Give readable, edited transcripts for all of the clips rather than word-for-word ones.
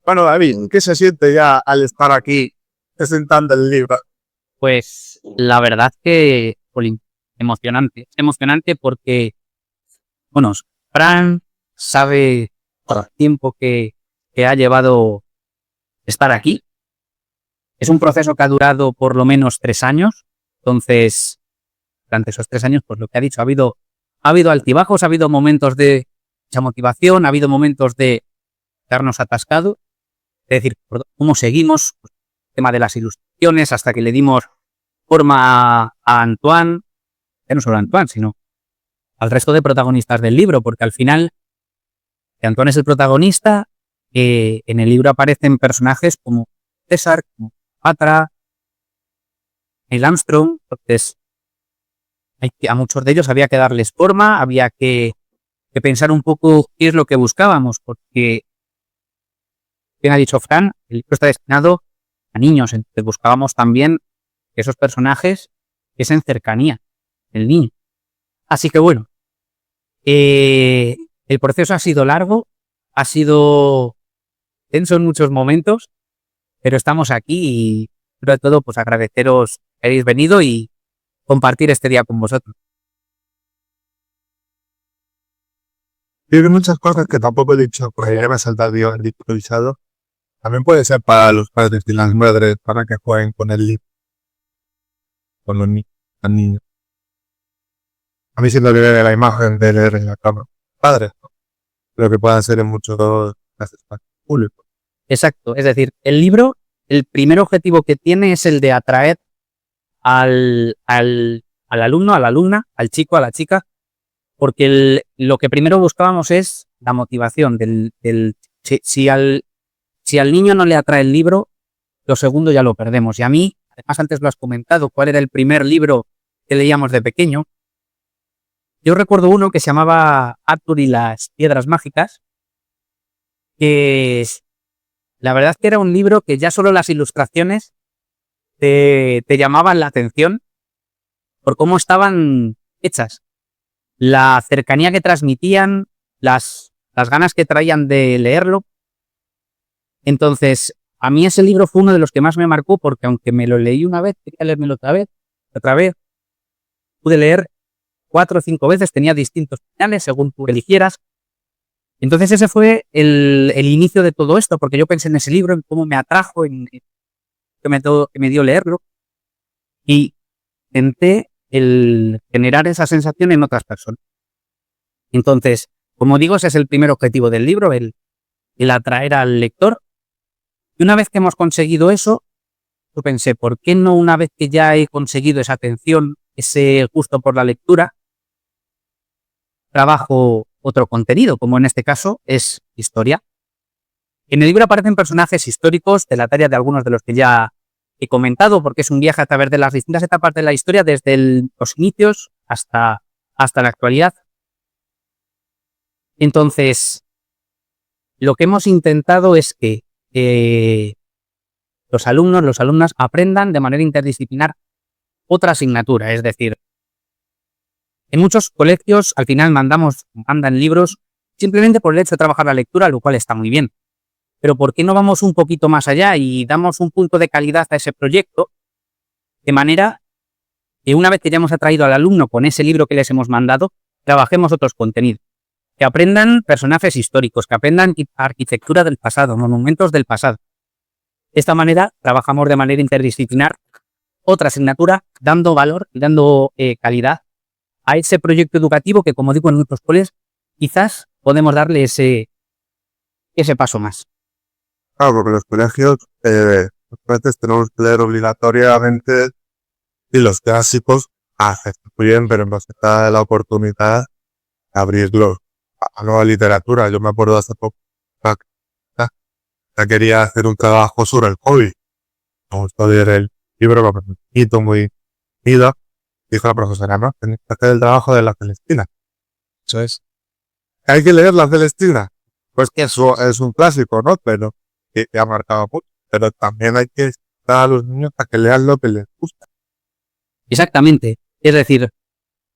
Bueno, David, ¿qué se siente ya al estar aquí presentando el libro? Pues la verdad que, jolín, emocionante. Emocionante porque, bueno, Fran sabe por el tiempo que ha llevado estar aquí. Es un proceso que ha durado por lo menos 3 años. Entonces, durante esos 3 años, pues lo que ha dicho, ha habido altibajos, ha habido momentos de mucha motivación, ha habido momentos de darnos atascado. Es decir, cómo seguimos, pues, el tema de las ilustraciones, hasta que le dimos forma a Antoine, ya no solo a Antoine, sino al resto de protagonistas del libro, porque al final, que Antoine es el protagonista, en el libro aparecen personajes como César, como Patra, Neil Armstrong. Entonces, a muchos de ellos había que darles forma, había que pensar un poco qué es lo que buscábamos, porque, bien ha dicho Fran, el libro está destinado a niños, entonces buscábamos también que esos personajes en cercanía del niño. Así que bueno, el proceso ha sido largo, ha sido tenso en muchos momentos, pero estamos aquí y sobre todo pues agradeceros que hayáis venido y compartir este día con vosotros. Tiene muchas cosas que tampoco he dicho, porque ya me ha saltado el improvisado. También puede ser para los padres y las madres, para que jueguen con el libro, con los niños. A mí siento que viene la imagen de leer en la cama. Padres, ¿no? Lo que puedan ser en muchos espacios públicos. Exacto, es decir, el libro, el primer objetivo que tiene es el de atraer al alumno, a la alumna, al chico, a la chica, porque lo que primero buscábamos es la motivación si al niño no le atrae el libro, lo segundo ya lo perdemos. Y a mí, además antes lo has comentado, ¿cuál era el primer libro que leíamos de pequeño? Yo recuerdo uno que se llamaba Arthur y las piedras mágicas, que la verdad es que era un libro que ya solo las ilustraciones te llamaban la atención por cómo estaban hechas, la cercanía que transmitían, las ganas que traían de leerlo. Entonces, a mí ese libro fue uno de los que más me marcó, porque aunque me lo leí una vez, quería leérmelo otra vez, pude leer 4 o 5 veces, tenía distintos finales según tú eligieras. Entonces ese fue el inicio de todo esto, porque yo pensé en ese libro, en cómo me atrajo, en que me dio leerlo, y intenté el generar esa sensación en otras personas. Entonces, como digo, ese es el primer objetivo del libro, el atraer al lector. Y una vez que hemos conseguido eso, yo pensé, ¿por qué no, una vez que ya he conseguido esa atención, ese gusto por la lectura, trabajo otro contenido, como en este caso es historia? En el libro aparecen personajes históricos de la talla de algunos de los que ya he comentado, porque es un viaje a través de las distintas etapas de la historia, desde los inicios hasta la actualidad. Entonces, lo que hemos intentado es que los alumnos, las alumnas aprendan de manera interdisciplinar otra asignatura. Es decir, en muchos colegios al final mandan libros simplemente por el hecho de trabajar la lectura, lo cual está muy bien. Pero ¿por qué no vamos un poquito más allá y damos un punto de calidad a ese proyecto, de manera que una vez que ya hemos atraído al alumno con ese libro que les hemos mandado, trabajemos otros contenidos? Que aprendan personajes históricos, que aprendan arquitectura del pasado, monumentos del pasado. De esta manera trabajamos de manera interdisciplinar otra asignatura, dando valor y dando calidad a ese proyecto educativo que, como digo, en nuestros colegios quizás podemos darle ese paso más. Claro, porque los colegios, a veces tenemos que leer obligatoriamente, y los clásicos está muy bien, pero nos da la oportunidad de abrirlos a nueva literatura. Yo me acuerdo hace poco, ya quería hacer un trabajo sobre el hobby. Me gustó leer el libro, lo bonito, muy ido. Dijo la profesora, no, tenéis que hacer el trabajo de la Celestina. Eso es. Hay que leer la Celestina. Pues que eso es un clásico, ¿no? Pero que ha marcado mucho. Pero también hay que dar a los niños a que lean lo que les gusta. Exactamente. Es decir,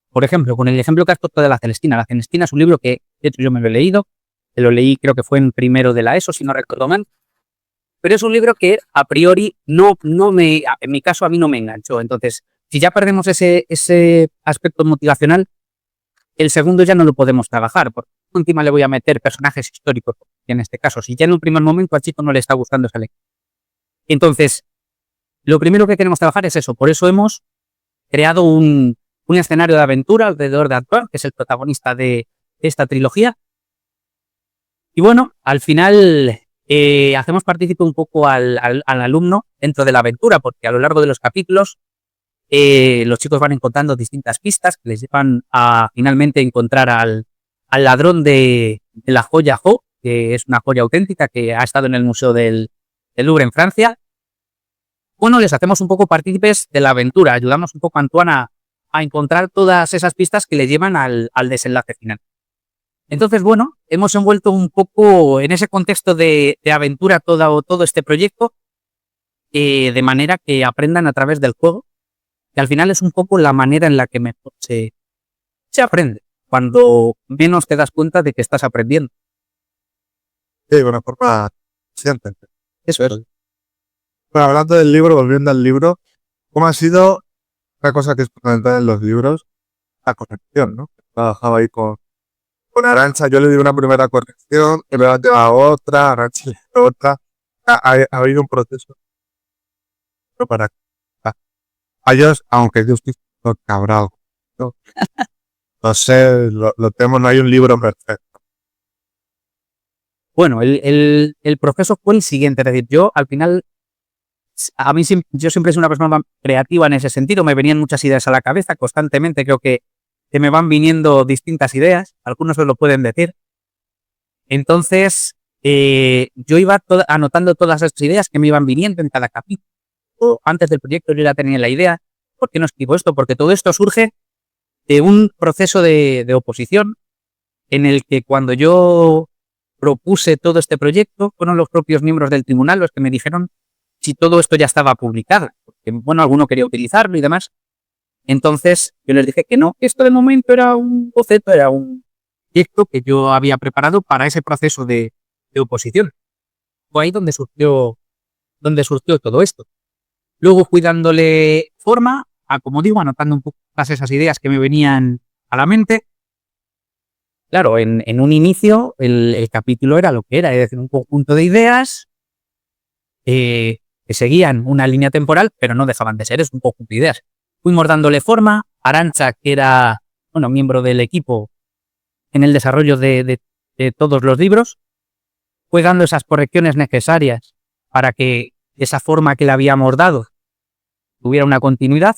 por ejemplo, con el ejemplo que has puesto de la Celestina. La Celestina es un libro que, de hecho, yo me lo he leído. Lo leí, creo que fue en primero de la ESO, si no recuerdo mal. pero es un libro que a priori en mi caso a mí no me enganchó. Entonces, si ya perdemos ese aspecto motivacional, el segundo ya no lo podemos trabajar, porque encima le voy a meter personajes históricos, en este caso, si ya en un primer momento al chico no le está gustando esa lectura. Entonces, lo primero que queremos trabajar es eso, por eso hemos creado un escenario de aventura alrededor de Antoine, que es el protagonista de esta trilogía. Y bueno, al final hacemos partícipe un poco al alumno dentro de la aventura, porque a lo largo de los capítulos los chicos van encontrando distintas pistas que les llevan a finalmente encontrar al ladrón de la joya Jo, que es una joya auténtica que ha estado en el Museo del Louvre en Francia. Bueno, les hacemos un poco partícipes de la aventura, ayudamos un poco a Antoine a encontrar todas esas pistas que le llevan al desenlace final. Entonces, bueno, hemos envuelto un poco en ese contexto de aventura todo este proyecto, de manera que aprendan a través del juego, que al final es un poco la manera en la que mejor se aprende, cuando menos te das cuenta de que estás aprendiendo. Sí, de una forma consciente. Eso es. Bueno, hablando del libro, volviendo al libro, ¿cómo ha sido una cosa que es fundamental en los libros? La corrección, ¿no? Trabajaba ahí con Arantxa, yo le di una primera corrección, y luego a otra, Arantxa le dio otra. Ha habido un proceso para a ellos, aunque yo estoy cabrado, ¿no? No sé, lo tenemos, no hay un libro perfecto. Bueno, el proceso fue el siguiente, es decir, yo al final, yo siempre he sido una persona creativa en ese sentido, me venían muchas ideas a la cabeza constantemente, creo que me van viniendo distintas ideas, algunos os lo pueden decir. Entonces, yo iba anotando todas esas ideas que me iban viniendo en cada capítulo. Antes del proyecto yo ya tenía la idea. ¿Por qué no escribo esto? Porque todo esto surge de un proceso de oposición en el que cuando yo propuse todo este proyecto, fueron los propios miembros del tribunal los que me dijeron si todo esto ya estaba publicado. Porque, bueno, alguno quería utilizarlo y demás. Entonces yo les dije que no, que esto de momento era un boceto, era un proyecto que yo había preparado para ese proceso de oposición. Fue ahí donde surgió todo esto. Luego fui dándole forma, como digo, anotando un poco todas esas ideas que me venían a la mente. Claro, en un inicio el capítulo era lo que era, es decir, un conjunto de ideas que seguían una línea temporal, pero no dejaban de ser, es un conjunto de ideas. Fuimos dándole forma. Arantxa, que era miembro del equipo en el desarrollo de todos los libros, fue dando esas correcciones necesarias para que esa forma que le habíamos dado tuviera una continuidad.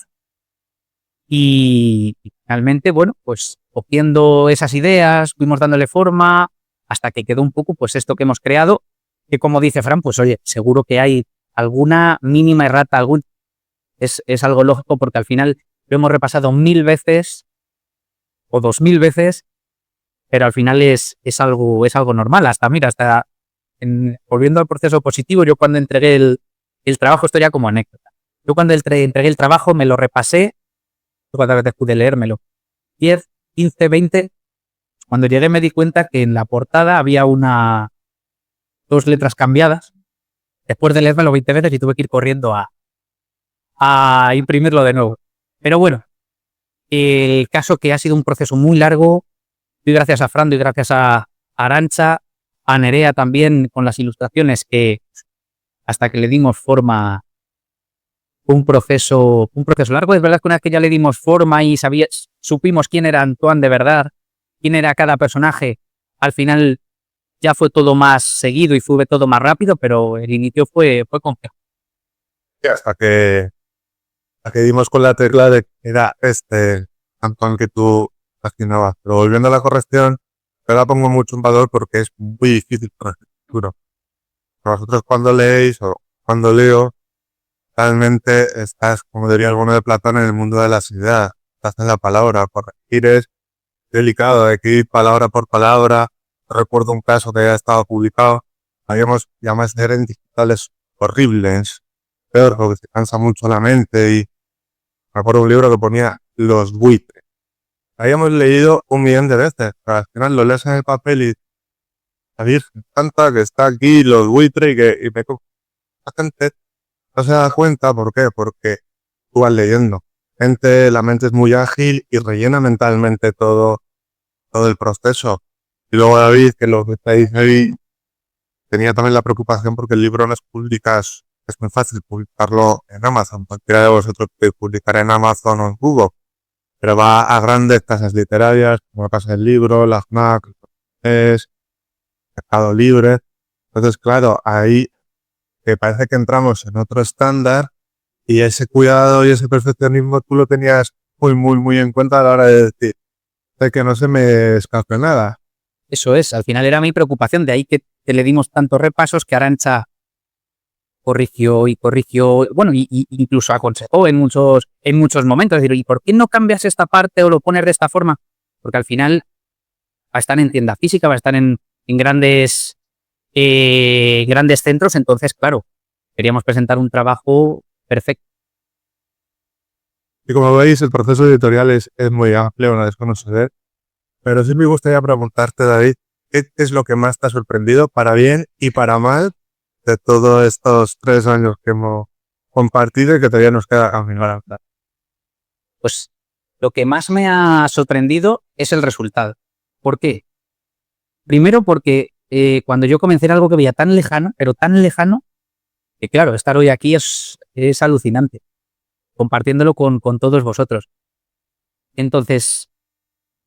Y finalmente, bueno, pues cogiendo esas ideas, fuimos dándole forma hasta que quedó un poco pues esto que hemos creado, que como dice Fran, pues oye, seguro que hay alguna mínima errata, es algo lógico porque al final lo hemos repasado 1000 veces o 2000 veces, pero al final es algo normal. Volviendo al proceso positivo, yo cuando entregué el trabajo, esto ya como anécdota. Yo cuando entregué el trabajo me lo repasé, cuántas veces pude leérmelo, 10, 15, 20. Cuando llegué me di cuenta que en la portada había dos letras cambiadas. Después de leérmelo 20 veces y tuve que ir corriendo a imprimirlo de nuevo. Pero bueno, el caso que ha sido un proceso muy largo, y gracias a Fran y gracias a Arantxa, a Nerea también con las ilustraciones, que hasta que le dimos forma, un proceso largo. Es verdad que una vez que ya le dimos forma y supimos quién era Antoine de verdad, quién era cada personaje, al final ya fue todo más seguido y fue todo más rápido, pero el inicio fue complejo. Y hasta que dimos con la tecla de que era Antoine que tú imaginabas. Pero volviendo a la corrección, yo la pongo mucho en valor porque es muy difícil corregir el futuro. Vosotros cuando leéis o cuando leo, realmente estás, como diría alguno de Platón, en el mundo de las ideas. Estás en la palabra. Corregir es delicado, hay que ir palabra por palabra. Recuerdo un caso que ya estaba publicado. Habíamos llamadas digitales horribles, peor porque se cansa mucho la mente. Y me acuerdo un libro que ponía los buitres. Habíamos leído 1.000.000 de veces, pero al final lo lees en el papel y la Virgen Santa que está aquí, los buitres, y me La gente no se da cuenta, ¿por qué? Porque tú vas leyendo. La mente es muy ágil y rellena mentalmente todo el proceso. Y luego David, que lo que te dice ahí, tenía también la preocupación porque el libro no es publicas, es muy fácil publicarlo en Amazon. Cualquiera de vosotros puede publicar en Amazon o en Google, pero va a grandes casas literarias, como Casa del Libro, la FNAC, Mercado Libre. Entonces, claro, ahí parece que entramos en otro estándar y ese cuidado y ese perfeccionismo tú lo tenías muy, muy, muy en cuenta a la hora de decir de que no se me escape nada. Eso es, al final era mi preocupación, de ahí que le dimos tantos repasos que Arantxa corrigió, bueno, y incluso aconsejó en muchos momentos, es decir, ¿y por qué no cambias esta parte o lo pones de esta forma? Porque al final va a estar en tienda física, va a estar en grandes centros, entonces, claro, queríamos presentar un trabajo perfecto. Y como veis, el proceso editorial es muy amplio, no desconocer. Pero sí me gustaría preguntarte, David, ¿qué es lo que más te ha sorprendido, para bien y para mal, de todos estos 3 años que hemos compartido y que todavía nos queda camino a hablar? Pues lo que más me ha sorprendido es el resultado. ¿Por qué? Primero porque cuando yo comencé era algo que veía tan lejano, pero tan lejano, que claro, estar hoy aquí es alucinante, compartiéndolo con todos vosotros. Entonces,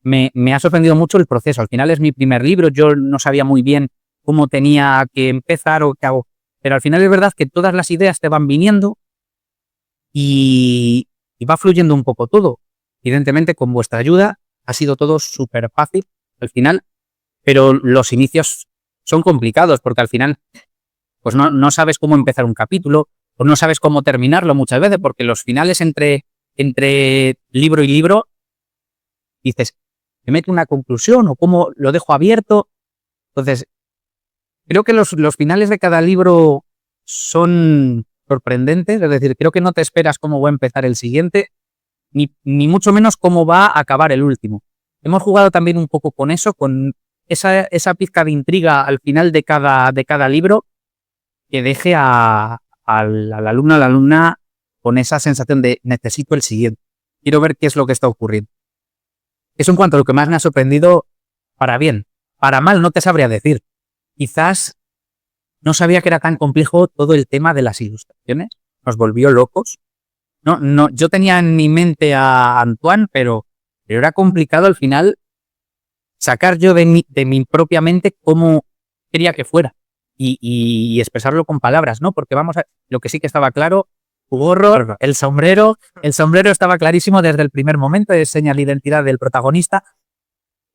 me ha sorprendido mucho el proceso. Al final es mi primer libro, yo no sabía muy bien cómo tenía que empezar o qué hago. Pero al final es verdad que todas las ideas te van viniendo y va fluyendo un poco todo. Evidentemente, con vuestra ayuda ha sido todo súper fácil al final, pero los inicios son complicados porque al final pues no sabes cómo empezar un capítulo o no sabes cómo terminarlo muchas veces, porque los finales entre libro y libro dices, ¿me meto una conclusión o cómo lo dejo abierto? Entonces, creo que los finales de cada libro son sorprendentes, es decir, creo que no te esperas cómo va a empezar el siguiente, ni mucho menos cómo va a acabar el último. Hemos jugado también un poco con eso, con esa pizca de intriga al final de cada libro, que deje al alumno, a la alumna con esa sensación de necesito el siguiente, quiero ver qué es lo que está ocurriendo. Eso en cuanto a lo que más me ha sorprendido, para bien. Para mal no te sabría decir. Quizás no sabía que era tan complejo todo el tema de las ilustraciones. Nos volvió locos. No, yo tenía en mi mente a Antoine, pero era complicado al final sacar yo de mi propia mente cómo quería que fuera y expresarlo con palabras, ¿no? Porque lo que sí que estaba claro, su gorro, el sombrero estaba clarísimo desde el primer momento, es señal de identidad del protagonista,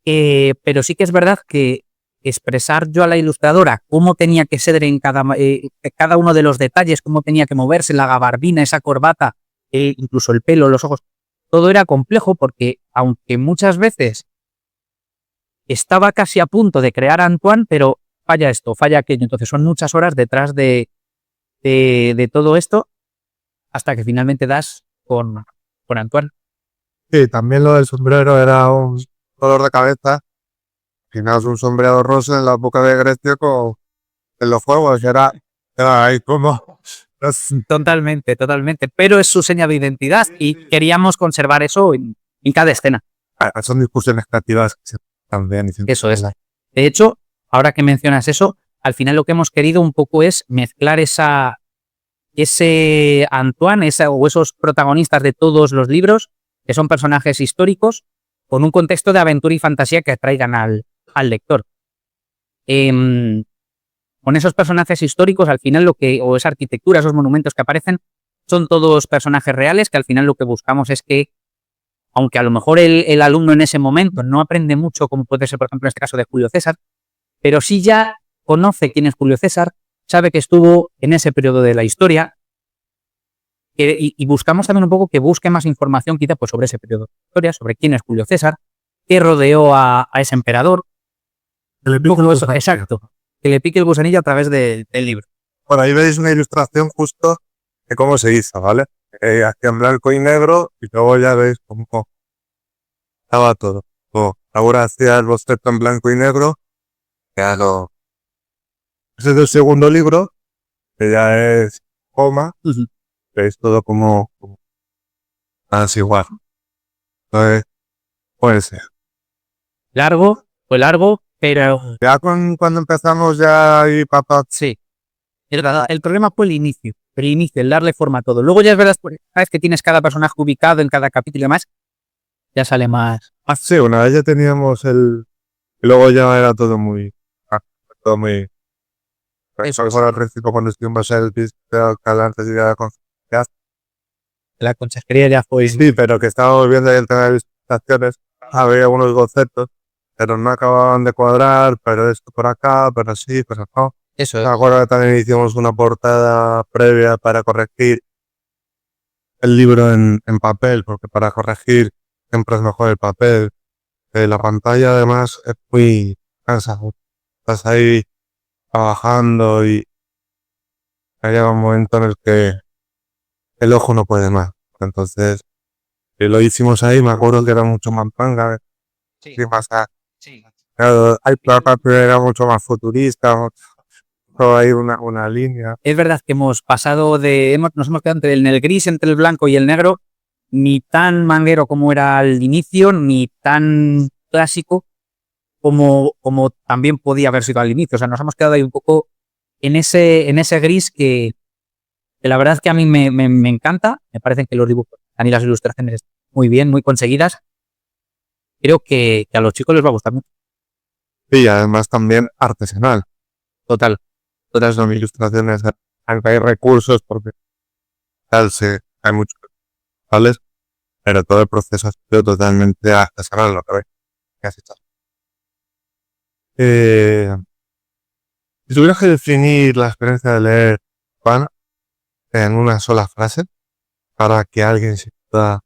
pero sí que es verdad que expresar yo a la ilustradora cómo tenía que ser en cada uno de los detalles, cómo tenía que moverse, la gabardina, esa corbata, incluso el pelo, los ojos, todo era complejo porque aunque muchas veces estaba casi a punto de crear a Antoine, pero falla esto, falla aquello. Entonces son muchas horas detrás de todo esto hasta que finalmente das con Antoine. Sí, también lo del sombrero era un dolor de cabeza. Al final es un sombrero rosa en la época de Grecia en los juegos. Era ahí como... Totalmente. Pero es su seña de identidad y queríamos conservar eso en cada escena. Son discusiones creativas que se también. Eso es. De hecho, ahora que mencionas eso, al final lo que hemos querido un poco es mezclar ese Antoine, o esos protagonistas de todos los libros, que son personajes históricos, con un contexto de aventura y fantasía que atraigan al lector. Con esos personajes históricos, al final o esa arquitectura, esos monumentos que aparecen, son todos personajes reales, que al final lo que buscamos es que, aunque a lo mejor el alumno en ese momento no aprende mucho, como puede ser, por ejemplo, en este caso de Julio César, pero sí ya conoce quién es Julio César, sabe que estuvo en ese periodo de la historia, y buscamos también un poco que busque más información quizá pues sobre ese periodo de la historia, sobre quién es Julio César, qué rodeó a ese emperador. Exacto, que le pique el gusanillo a través del libro. Bueno, ahí veis una ilustración justo de cómo se hizo, ¿vale? Aquí en blanco y negro y luego ya veis cómo estaba todo. Ahora hacía el boceto en blanco y negro. Ese es el segundo libro. que ya es coma, que es todo como más igual. Entonces, puede ser. Fue largo, pero Ya cuando empezamos ya ahí, papá, sí. El problema fue el inicio, el darle forma a todo. Luego ya es verdad, una vez que tienes cada personaje ubicado en cada capítulo y demás, ya sale más. sí, una vez ya teníamos y luego ya era todo muy, todo muy, Eso es. ahora al principio cuando estuvimos el visto que antes de ir a la conferencia, La consejería ya fue. sí, pero que estábamos viendo ahí el tema de visualizaciones, había unos conceptos, pero no acababan de cuadrar, pero esto por acá, pero sí, pero no. Eso Me es. acuerdo que también hicimos una portada previa para corregir el libro en papel, porque para corregir siempre es mejor el papel. La pantalla además es muy cansado. Estás ahí trabajando y llega un momento en el que el ojo no puede más. Entonces, lo hicimos ahí, me acuerdo que era mucho más manga, Sí, y más, sí. claro, hay plata, pero era mucho más futurista, todo ahí una línea. Es verdad que hemos pasado nos hemos quedado en el gris, entre el blanco y el negro, ni tan manguero como era al inicio, ni tan clásico como también podía haber sido al inicio. O sea, nos hemos quedado ahí un poco en ese gris que la verdad es que a mí me encanta. Me parecen que los dibujos y las ilustraciones muy bien, muy conseguidas. Creo que a los chicos les va a gustar mucho. Y además también artesanal. Total. Todas son ilustraciones, aunque hay recursos, porque tal, hay muchos, ¿vale? Pero todo el proceso ha sido totalmente artesanal, lo que ves, casi todo. Si tuvieras que definir la experiencia de leer Juan en una sola frase, para que alguien sin duda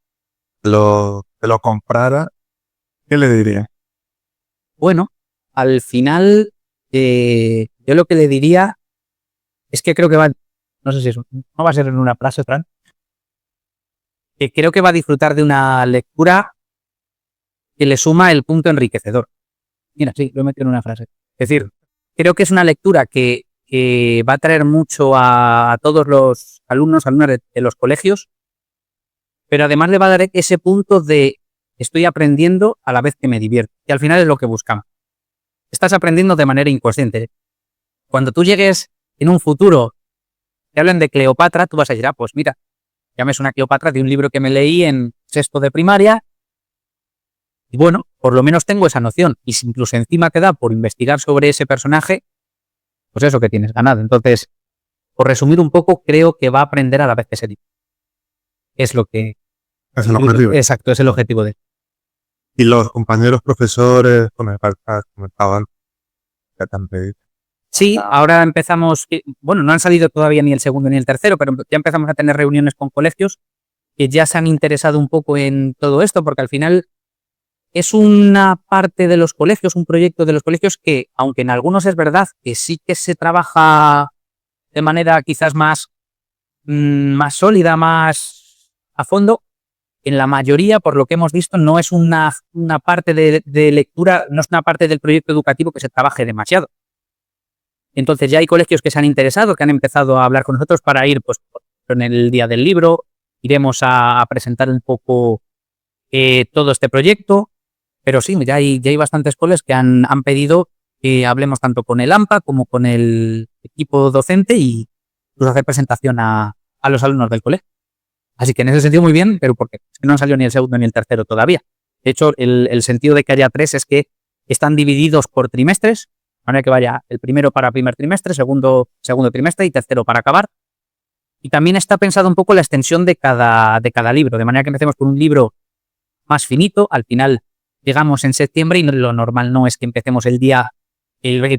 te lo comprara, ¿qué le diría? Bueno, al final, yo lo que le diría es que creo que no sé si no va a ser en una frase, Fran, que creo que va a disfrutar de una lectura que le suma el punto enriquecedor. Mira, sí, lo he metido en una frase. Es decir, creo que es una lectura que va a traer mucho a todos los alumnos de los colegios, pero además le va a dar ese punto de estoy aprendiendo a la vez que me divierto, que al final es lo que buscamos. Estás aprendiendo de manera inconsciente. Cuando tú llegues en un futuro, te hablan de Cleopatra, tú vas a decir, pues mira, ya me es una Cleopatra de un libro que me leí en sexto de primaria, y bueno, por lo menos tengo esa noción. Y si incluso encima te da por investigar sobre ese personaje, pues eso que tienes ganado. Entonces, por resumir un poco, creo que va a aprender a la vez que se dice. Es lo que... Es el objetivo. Exacto, es el objetivo de él. Y los compañeros profesores, comentaban que te han pedido. Sí, ahora empezamos, bueno, no han salido todavía ni el segundo ni el tercero, pero ya empezamos a tener reuniones con colegios que ya se han interesado un poco en todo esto, porque al final es una parte de los colegios, un proyecto de los colegios que, aunque en algunos es verdad que sí que se trabaja de manera quizás más sólida, más a fondo, en la mayoría, por lo que hemos visto, no es una parte de lectura, no es una parte del proyecto educativo que se trabaje demasiado. Entonces ya hay colegios que se han interesado, que han empezado a hablar con nosotros para ir, pues, en el día del libro, iremos a presentar un poco todo este proyecto, pero sí, ya hay bastantes coles que han pedido que hablemos tanto con el AMPA como con el equipo docente y pues hacer presentación a los alumnos del colegio. Así que en ese sentido muy bien, pero porque no han salido ni el segundo ni el tercero todavía. De hecho, el sentido de que haya 3 es que están divididos por trimestres, de manera que vaya el primero para primer trimestre, segundo trimestre y tercero para acabar. Y también está pensado un poco la extensión de cada libro, de manera que empecemos con un libro más finito, al final llegamos en septiembre y lo normal no es que empecemos el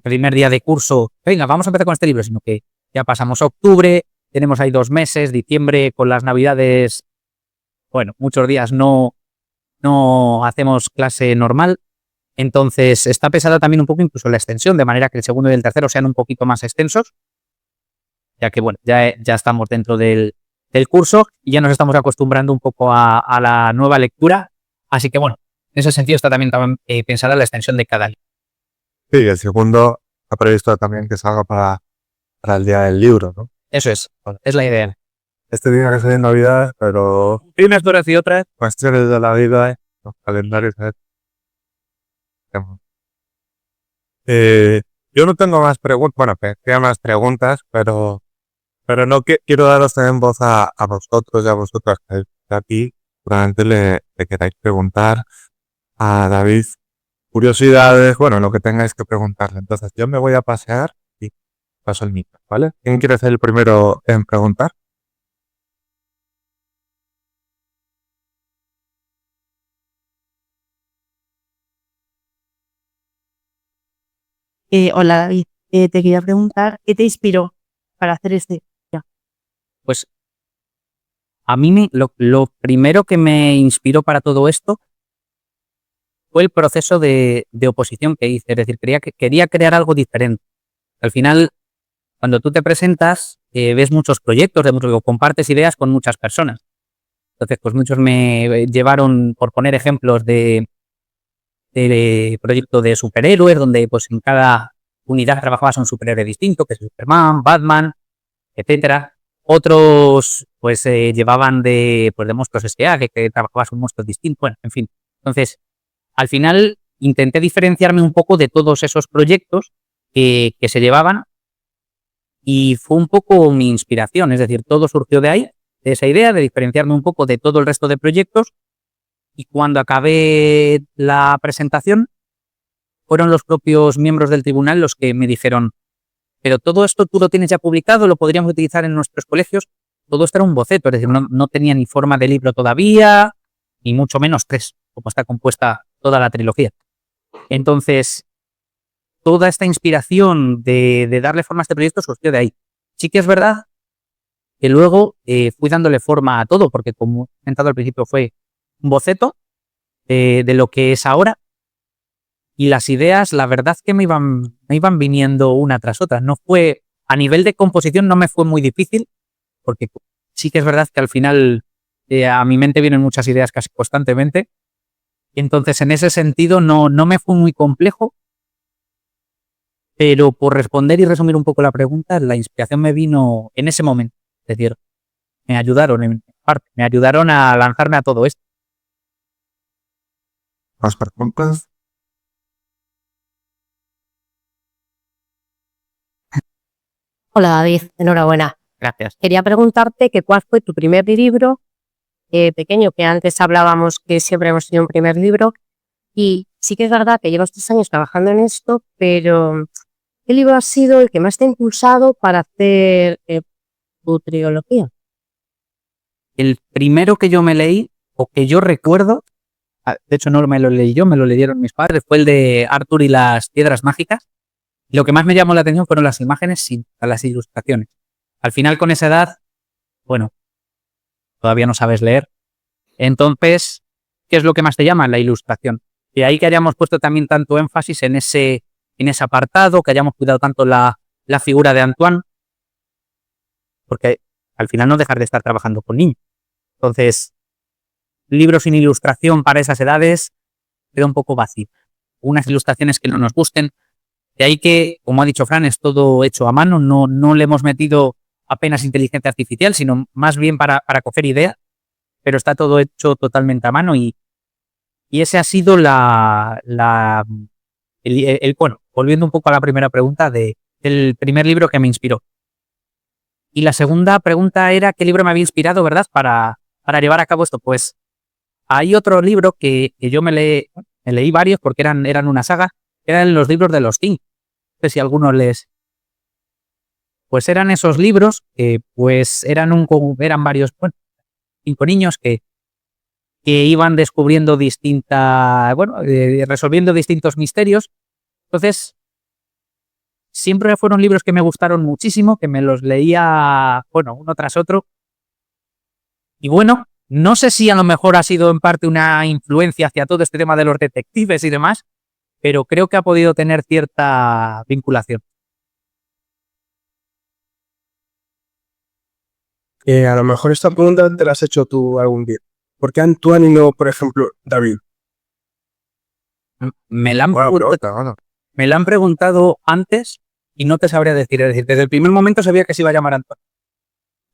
primer día de curso, venga, vamos a empezar con este libro, sino que ya pasamos a octubre, tenemos ahí 2 meses, diciembre con las navidades, bueno, muchos días no hacemos clase normal, entonces está pesada también un poco incluso la extensión, de manera que el segundo y el tercero sean un poquito más extensos, ya que bueno, ya estamos dentro del curso y ya nos estamos acostumbrando un poco a la nueva lectura, así que bueno, en ese sentido está también pensada la extensión de cada libro. Sí, el segundo ha previsto también que salga para el día del libro, ¿no? Eso es la idea. Este día que se de Navidad, pero Unas horas y otras. cuestiones de la vida, los calendarios. Yo no tengo más preguntas, bueno, tengo más preguntas, pero no quiero daros también voz a vosotros y a vosotras que estáis aquí. Probablemente le queráis preguntar a David curiosidades, bueno, lo que tengáis que preguntarle. Entonces, yo me voy a pasear y paso el micro, ¿vale? ¿Quién quiere ser el primero en preguntar? Hola David, te quería preguntar, ¿qué te inspiró para hacer este? Pues a mí lo primero que me inspiró para todo esto fue el proceso de oposición que hice. Es decir, quería crear algo diferente. Al final, cuando tú te presentas, ves muchos proyectos, compartes ideas con muchas personas. Entonces, pues muchos me llevaron, por poner ejemplos de proyectos de superhéroes, donde pues en cada unidad trabajabas un superhéroe distinto, que es Superman, Batman, etcétera. Otros, pues, llevaban de monstruos S.A., que trabajabas un monstruo distinto, bueno, en fin. Entonces, al final, intenté diferenciarme un poco de todos esos proyectos que se llevaban y fue un poco mi inspiración, es decir, todo surgió de ahí, de esa idea de diferenciarme un poco de todo el resto de proyectos y cuando acabé la presentación, fueron los propios miembros del tribunal los que me dijeron: pero todo esto tú lo tienes ya publicado, lo podríamos utilizar en nuestros colegios. Todo esto era un boceto, es decir, no tenía ni forma de libro todavía, ni mucho menos 3, como está compuesta toda la trilogía. Entonces, toda esta inspiración de darle forma a este proyecto surgió de ahí. Sí que es verdad que luego fui dándole forma a todo, porque como he comentado al principio fue un boceto de lo que es ahora, y las ideas, la verdad que me iban viniendo una tras otra. No fue, a nivel de composición no me fue muy difícil, porque sí que es verdad que al final a mi mente vienen muchas ideas casi constantemente. Entonces, en ese sentido, no me fue muy complejo, pero por responder y resumir un poco la pregunta, la inspiración me vino en ese momento. Es decir, me ayudaron en parte, me ayudaron a lanzarme a todo esto. ¿Más preguntas? Hola David, enhorabuena. Gracias. Quería preguntarte que cuál fue tu primer libro pequeño, que antes hablábamos que siempre hemos tenido un primer libro, y sí que es verdad que llevas 3 años trabajando en esto, pero ¿qué libro ha sido el que más te ha impulsado para hacer tu trilogía? El primero que yo me leí, o que yo recuerdo, de hecho no me lo leí yo, me lo leyeron mis padres, fue el de Arthur y las piedras mágicas. Lo que más me llamó la atención fueron las imágenes sin las ilustraciones. Al final, con esa edad, bueno, todavía no sabes leer. Entonces, ¿qué es lo que más te llama? La ilustración. Y ahí que hayamos puesto también tanto énfasis en ese apartado, que hayamos cuidado tanto la figura de Antoine, porque al final no dejar de estar trabajando con niños. Entonces, libros sin ilustración para esas edades queda un poco vacío. Unas ilustraciones que no nos gusten. De ahí que, como ha dicho Fran, es todo hecho a mano, no le hemos metido apenas inteligencia artificial, sino más bien para coger ideas, pero está todo hecho totalmente a mano y ese ha sido bueno, volviendo un poco a la primera pregunta del primer libro que me inspiró. Y la segunda pregunta era qué libro me había inspirado, ¿verdad? Para llevar a cabo esto. Pues hay otro libro que yo me leí varios porque eran una saga, eran los libros de los Thing. No sé si alguno pues eran esos libros que pues eran varios, bueno, 5 niños que iban descubriendo resolviendo distintos misterios. Entonces, siempre fueron libros que me gustaron muchísimo, que me los leía, bueno, uno tras otro. Y bueno, no sé si a lo mejor ha sido en parte una influencia hacia todo este tema de los detectives y demás, pero creo que ha podido tener cierta vinculación. A lo mejor esta pregunta te la has hecho tú algún día. ¿Por qué Antoine y no, por ejemplo, David? Me la han Buena preguntado- pregunta, bueno. Me la han preguntado antes y no te sabría decir. Es decir, desde el primer momento sabía que se iba a llamar Antoine.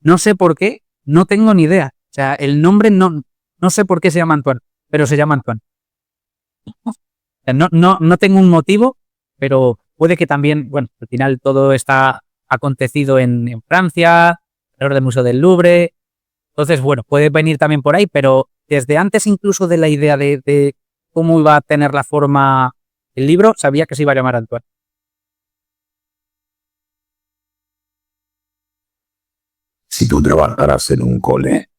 No sé por qué, no tengo ni idea. O sea, el nombre no sé por qué se llama Antoine, pero se llama Antoine. O sea, no tengo un motivo, pero puede que también, bueno, al final todo está acontecido en Francia, alrededor del Museo del Louvre. Entonces, bueno, puede venir también por ahí, pero desde antes incluso de la idea de cómo iba a tener la forma el libro, sabía que se iba a llamar Antoine. Si tú trabajaras en un cole,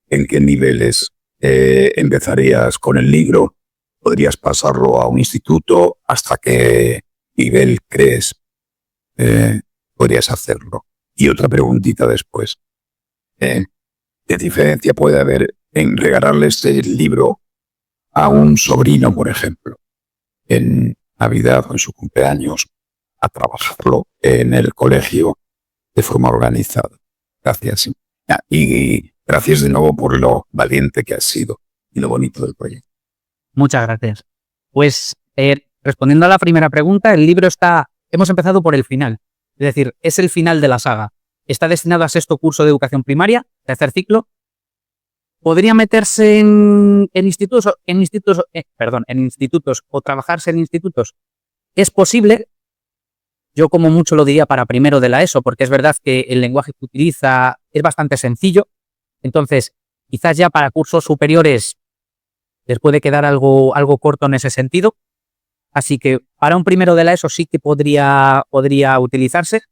¿en qué niveles empezarías con el libro? ¿Podrías pasarlo a un instituto? ¿Hasta qué nivel crees podrías hacerlo? Y otra preguntita después. ¿Qué diferencia puede haber en regalarle este libro a un sobrino, por ejemplo, en Navidad o en su cumpleaños, a trabajarlo en el colegio de forma organizada? Gracias. Y gracias de nuevo por lo valiente que has sido y lo bonito del proyecto. Muchas gracias. Pues respondiendo a la primera pregunta, el libro hemos empezado por el final. Es decir, es el final de la saga. Está destinado a sexto curso de educación primaria, tercer ciclo. Podría meterse en institutos o trabajarse en institutos. Es posible. Yo como mucho lo diría para primero de la ESO, porque es verdad que el lenguaje que utiliza es bastante sencillo. Entonces, quizás ya para cursos superiores les puede quedar algo corto en ese sentido. Así que para un primero de la ESO sí que podría utilizarse.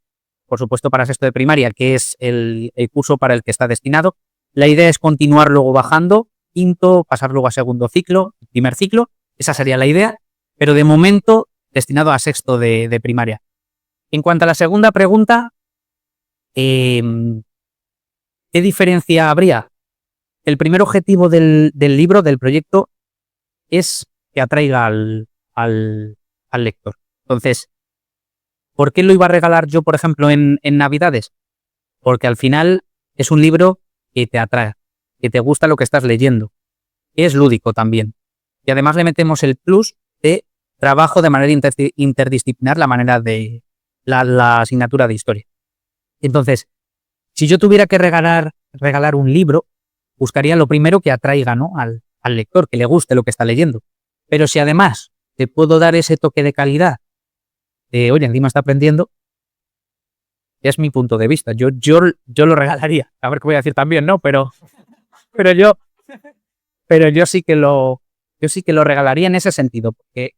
Por supuesto, para sexto de primaria, que es el curso para el que está destinado. La idea es continuar luego bajando, quinto, pasar luego a segundo ciclo, primer ciclo. Esa sería la idea. Pero de momento, destinado a sexto de primaria. En cuanto a la segunda pregunta, ¿qué diferencia habría? El primer objetivo del libro, del proyecto, es que atraiga al lector. Entonces, ¿por qué lo iba a regalar yo, por ejemplo, en Navidades? Porque al final es un libro que te atrae, que te gusta lo que estás leyendo. Es lúdico también. Y además le metemos el plus de trabajo de manera interdisciplinar, la manera de la asignatura de historia. Entonces, si yo tuviera que regalar un libro, buscaría lo primero que atraiga, ¿no?, al lector, que le guste lo que está leyendo. Pero si además te puedo dar ese toque de calidad, de, oye, encima está aprendiendo, es mi punto de vista. Yo lo regalaría. A ver qué voy a decir también, ¿no? Pero yo sí que lo regalaría en ese sentido, porque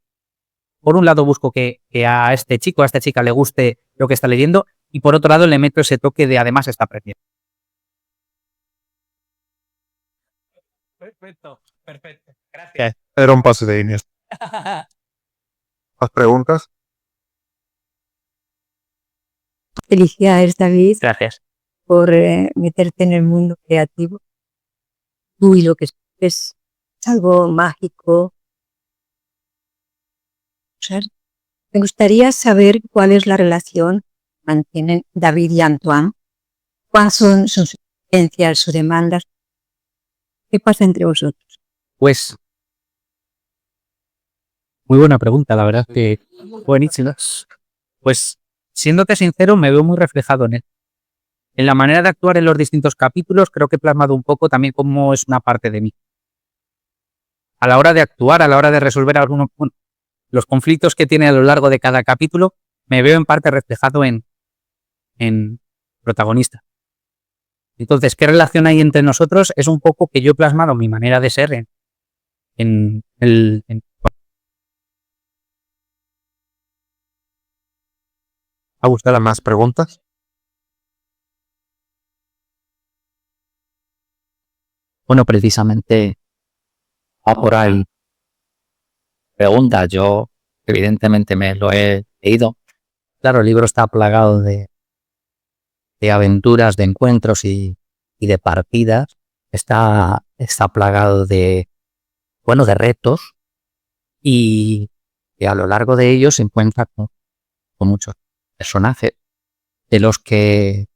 por un lado busco que a este chico, a esta chica le guste lo que está leyendo, y por otro lado le meto ese toque de además está aprendiendo. Perfecto. Gracias. Era un pase de Iniesta. ¿Más preguntas? Felicidades, David, Gracias. por meterte en el mundo creativo. Tú y lo que es algo mágico. O sea, me gustaría saber cuál es la relación que mantienen David y Antoine. ¿Cuáles son sus experiencias, sus demandas? ¿Qué pasa entre vosotros? Pues, muy buena pregunta, la verdad que buenísima. Pues, siéndote sincero, me veo muy reflejado en él. En la manera de actuar en los distintos capítulos, creo que he plasmado un poco también cómo es una parte de mí. A la hora de actuar, a la hora de resolver los conflictos que tiene a lo largo de cada capítulo, me veo en parte reflejado en protagonista. Entonces, ¿qué relación hay entre nosotros? Es un poco que yo he plasmado mi manera de ser ¿Ha gustado más preguntas? Bueno, precisamente va por ahí. Pregunta, yo evidentemente me lo he leído. Claro, el libro está plagado de aventuras, de encuentros y de partidas. Está plagado de retos y a lo largo de ellos se encuentra con muchos personajes de los que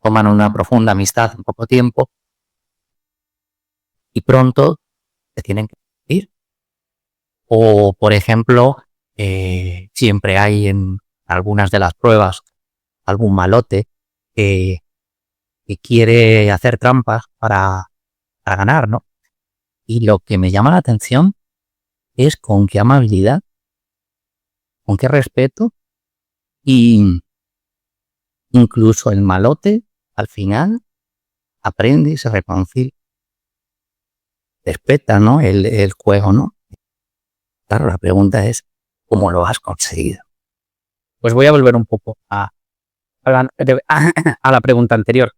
toman una profunda amistad en poco tiempo y pronto se tienen que ir. O, por ejemplo, siempre hay en algunas de las pruebas algún malote que que quiere hacer trampas para ganar, ¿no? Y lo que me llama la atención es con qué amabilidad, con qué respeto y incluso el malote al final aprende y se reconcilia. Respeta, ¿no? El juego, ¿no? Claro, la pregunta es, ¿cómo lo has conseguido? Pues voy a volver un poco a la pregunta anterior.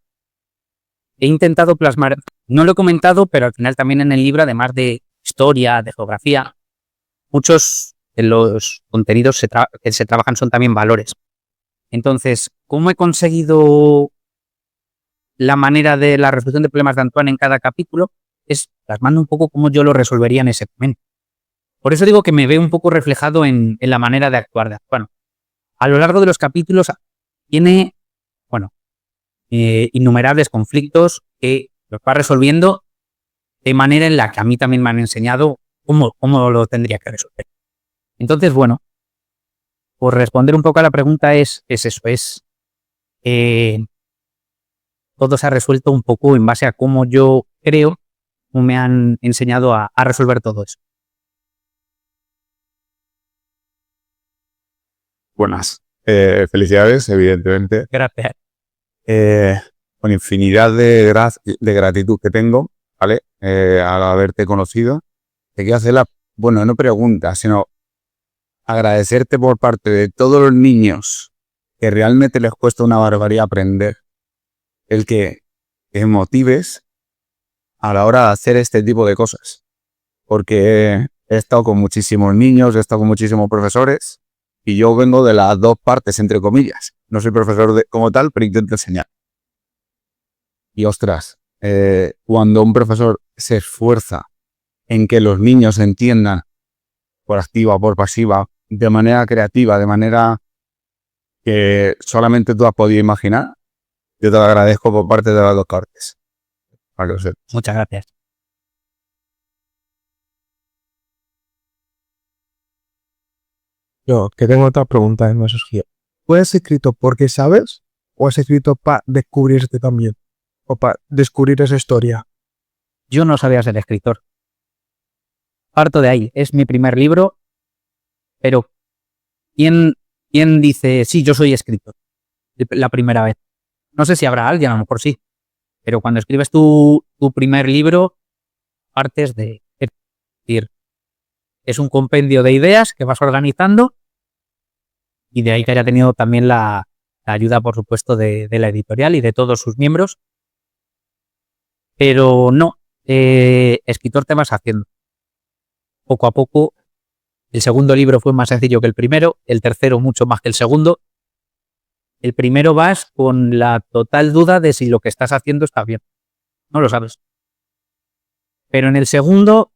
He intentado plasmar, no lo he comentado, pero al final también en el libro, además de historia, de geografía, muchos de los contenidos que se trabajan son también valores. Entonces, ¿cómo he conseguido la manera de la resolución de problemas de Antoine en cada capítulo? Es plasmando un poco cómo yo lo resolvería en ese momento. Por eso digo que me veo un poco reflejado en la manera de actuar de Antoine. A lo largo de los capítulos tiene, innumerables conflictos que los va resolviendo de manera en la que a mí también me han enseñado cómo lo tendría que resolver. Entonces, bueno, por responder un poco a la pregunta es eso, todo se ha resuelto un poco en base a cómo yo creo, cómo me han enseñado a resolver todo eso. Buenas. Felicidades, evidentemente. Gracias. Con infinidad de gratitud que tengo, ¿vale? Al haberte conocido. Te quiero hacer no pregunta, sino agradecerte por parte de todos los niños que realmente les cuesta una barbaridad aprender, el que te motives a la hora de hacer este tipo de cosas. Porque he estado con muchísimos niños, he estado con muchísimos profesores y yo vengo de las dos partes, entre comillas. No soy profesor como tal, pero intento enseñar. Y ostras, cuando un profesor se esfuerza en que los niños entiendan por activa o por pasiva, de manera creativa, de manera que solamente tú has podido imaginar, yo te lo agradezco por parte de las dos partes. Para que lo sepas. Muchas gracias. Yo, que tengo otra pregunta en esos guías. ¿Tú has escrito porque sabes o has escrito para descubrirte también? O para descubrir esa historia. Yo no sabía ser escritor. Parto de ahí. Es mi primer libro, pero ¿quién dice, sí, yo soy escritor? La primera vez. No sé si habrá alguien, a lo mejor sí. Pero cuando escribes tu primer libro, partes de decir, es un compendio de ideas que vas organizando y de ahí que haya tenido también la ayuda, por supuesto, de la editorial y de todos sus miembros. Pero no, escritor te vas haciendo. Poco a poco, el segundo libro fue más sencillo que el primero, el tercero mucho más que el segundo. El primero vas con la total duda de si lo que estás haciendo está bien. No lo sabes. Pero en el segundo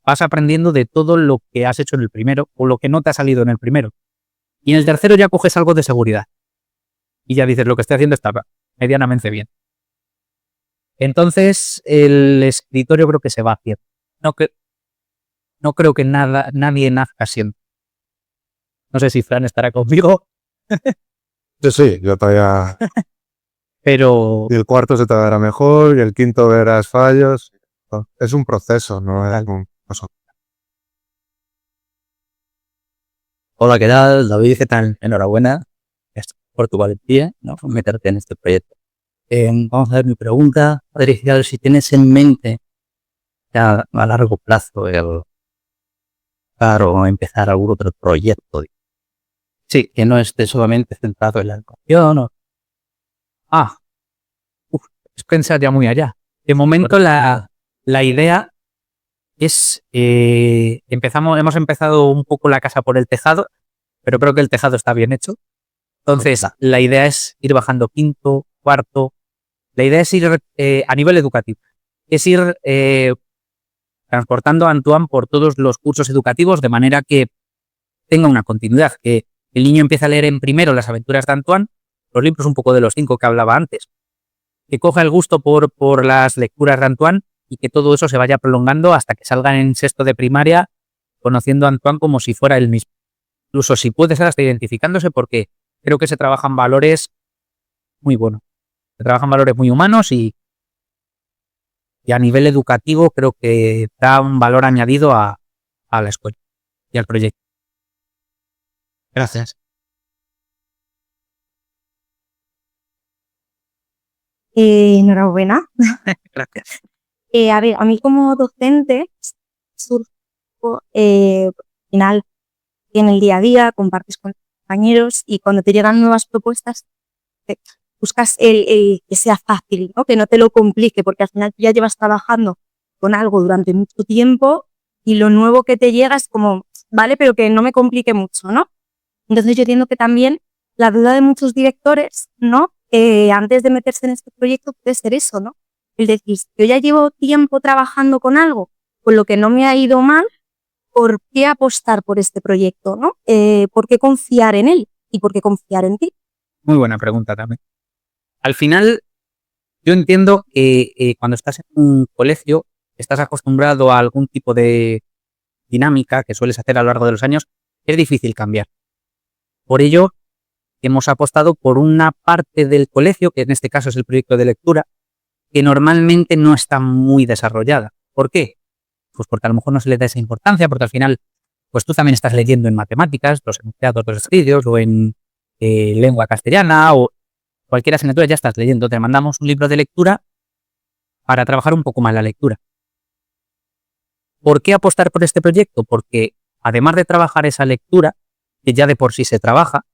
vas aprendiendo de todo lo que has hecho en el primero o lo que no te ha salido en el primero. Y en el tercero ya coges algo de seguridad. Y ya dices, lo que estoy haciendo está medianamente bien. Entonces, el escritorio creo que se va haciendo. No creo que nadie nazca siendo. No sé si Fran estará conmigo. Sí, yo todavía... Pero Y el cuarto se te dará mejor y el quinto verás fallos. Es un proceso, no es un... hola, ¿qué tal? David, ¿qué tal? Enhorabuena por tu valentía, ¿no? Por meterte en este proyecto. Vamos a ver mi pregunta. Patricia, si tienes en mente ya a largo plazo empezar algún otro proyecto. Sí, que no esté solamente centrado en la educación. Es pensar ya muy allá. De momento la idea es, hemos empezado un poco la casa por el tejado, pero creo que el tejado está bien hecho. Entonces, la idea es ir bajando quinto, cuarto. La idea es ir a nivel educativo. Es ir transportando a Antoine por todos los cursos educativos de manera que tenga una continuidad. Que el niño empiece a leer en primero las aventuras de Antoine, los libros un poco de los 5 que hablaba antes. Que coja el gusto por las lecturas de Antoine y que todo eso se vaya prolongando hasta que salgan en sexto de primaria conociendo a Antoine como si fuera él mismo. Incluso si puede ser hasta identificándose, porque creo que se trabajan valores muy buenos. Se trabajan valores muy humanos y a nivel educativo creo que da un valor añadido a la escuela y al proyecto. Gracias. Enhorabuena. Gracias. A ver, a mí como docente surjo, al final en el día a día, compartes con tus compañeros y cuando te llegan nuevas propuestas, buscas el que sea fácil, ¿no? Que no te lo complique, porque al final tú ya llevas trabajando con algo durante mucho tiempo y lo nuevo que te llega es como, vale, pero que no me complique mucho, ¿no? Entonces yo entiendo que también la duda de muchos directores, ¿no? Antes de meterse en este proyecto puede ser eso, ¿no? El decir, yo ya llevo tiempo trabajando con algo, con lo que no me ha ido mal, ¿por qué apostar por este proyecto, ¿no? ¿Por qué confiar en él y por qué confiar en ti? Muy buena pregunta también. Al final, yo entiendo que cuando estás en un colegio, estás acostumbrado a algún tipo de dinámica que sueles hacer a lo largo de los años, es difícil cambiar. Por ello, hemos apostado por una parte del colegio, que en este caso es el proyecto de lectura, que normalmente no está muy desarrollada. ¿Por qué? Pues porque a lo mejor no se le da esa importancia, porque al final, pues tú también estás leyendo en matemáticas, los enunciados, los estudios, o en lengua castellana, o cualquier asignatura ya estás leyendo. Te mandamos un libro de lectura para trabajar un poco más la lectura. ¿Por qué apostar por este proyecto? Porque además de trabajar esa lectura, que ya de por sí se trabaja,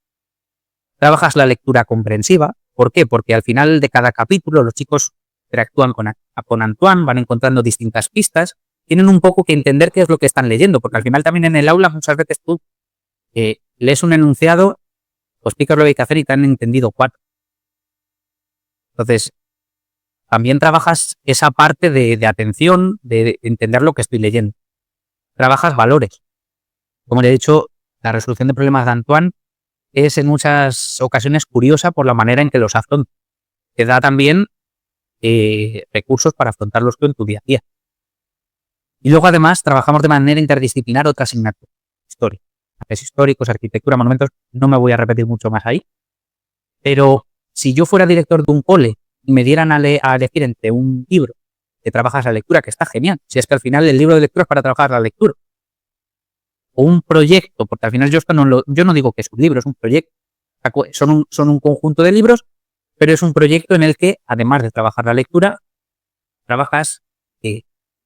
trabajas la lectura comprensiva. ¿Por qué? Porque al final de cada capítulo los chicos interactúan con Antoine, van encontrando distintas pistas, tienen un poco que entender qué es lo que están leyendo, porque al final también en el aula muchas veces tú lees un enunciado, pues explicas lo que hay que hacer y te han entendido 4. Entonces, también trabajas esa parte de atención, de entender lo que estoy leyendo. Trabajas valores. Como ya he dicho, la resolución de problemas de Antoine es en muchas ocasiones curiosa por la manera en que los afronta. Te da también recursos para afrontarlos tú en tu día a día. Y luego además trabajamos de manera interdisciplinar otra asignatura. Historia. Artes históricos, arquitectura, monumentos. No me voy a repetir mucho más ahí. Pero si yo fuera director de un cole y me dieran a elegir entre un libro que trabajas la lectura, que está genial. Si es que al final el libro de lectura es para trabajar la lectura. O un proyecto, porque al final yo no digo que es un libro, es un proyecto. Son un conjunto de libros, pero es un proyecto en el que, además de trabajar la lectura, trabajas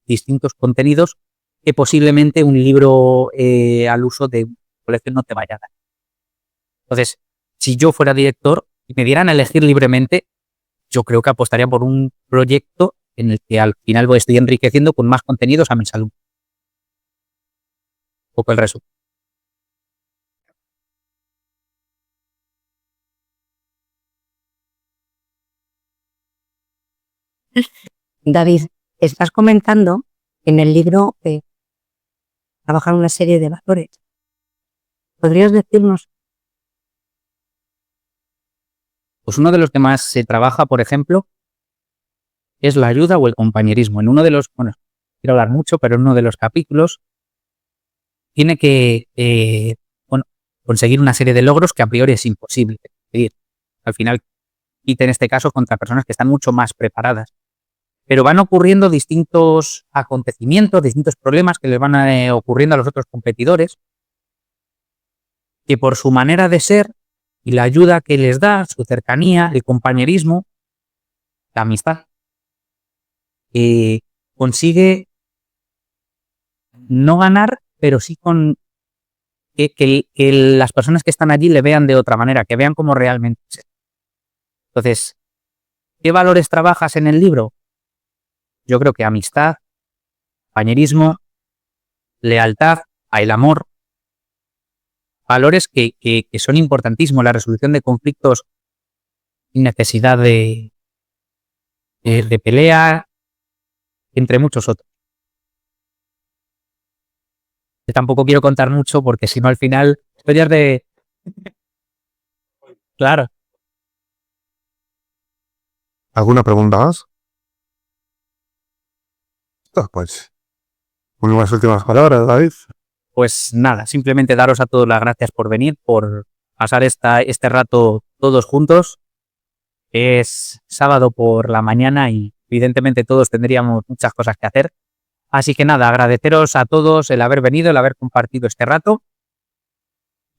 distintos contenidos que posiblemente un libro al uso de un colegio no te vaya a dar. Entonces, si yo fuera director y me dieran a elegir libremente, yo creo que apostaría por un proyecto en el que al final estoy enriqueciendo con más contenidos a mis alumnos. Un poco el resumen. David, estás comentando en el libro trabajar una serie de valores. ¿Podrías decirnos? Pues uno de los que más se trabaja, por ejemplo, es la ayuda o el compañerismo. En uno de los, bueno, quiero hablar mucho, pero en uno de los capítulos tiene que conseguir una serie de logros que a priori es imposible conseguir. Al final, y en este caso contra personas que están mucho más preparadas. Pero van ocurriendo distintos acontecimientos, distintos problemas que les van ocurriendo a los otros competidores, que por su manera de ser y la ayuda que les da, su cercanía, el compañerismo, la amistad, consigue no ganar, pero sí con que las personas que están allí le vean de otra manera, que vean cómo realmente es. Entonces, ¿qué valores trabajas en el libro? Yo creo que amistad, compañerismo, lealtad, el amor, valores que son importantísimos, la resolución de conflictos sin necesidad de pelea, entre muchos otros. Yo tampoco quiero contar mucho porque si no al final historias de... Claro. ¿Alguna pregunta más? Pues, unas últimas palabras, David. Pues nada, simplemente daros a todos las gracias por venir, por pasar este rato todos juntos Es sábado por la mañana y evidentemente todos tendríamos muchas cosas que hacer. Así que nada, agradeceros a todos el haber venido, el haber compartido este rato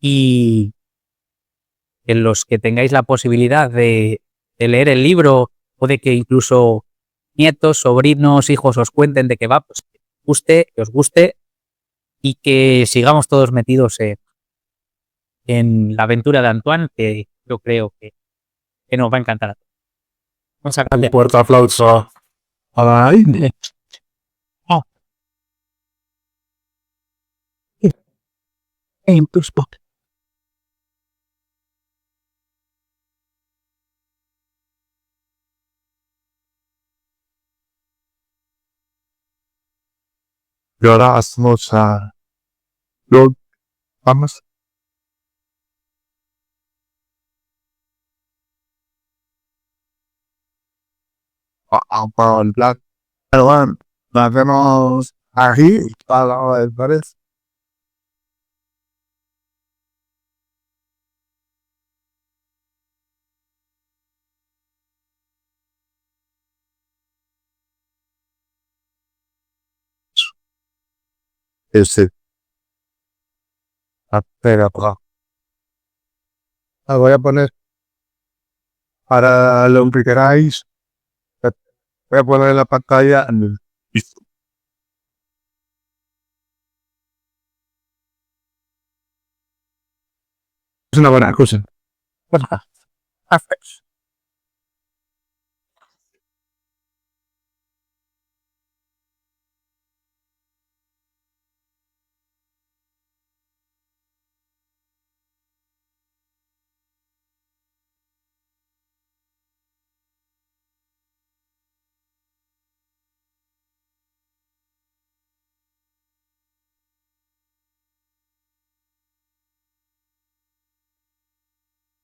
y en los que tengáis la posibilidad de leer el libro o de que incluso nietos, sobrinos, hijos os cuenten de qué va, pues que os guste y que sigamos todos metidos en la aventura de Antoine, que yo creo que nos va a encantar a todos. Muchas gracias. Fuerte aplauso. Ay. En tu spot. Y ahora hacemos vamos a hablar. Perdón, nos vemos aquí para el pares. Ese. Espera, la voy a poner para lo que queráis. Voy a poner la pantalla en el piso. Es una buena cosa. Perfecto.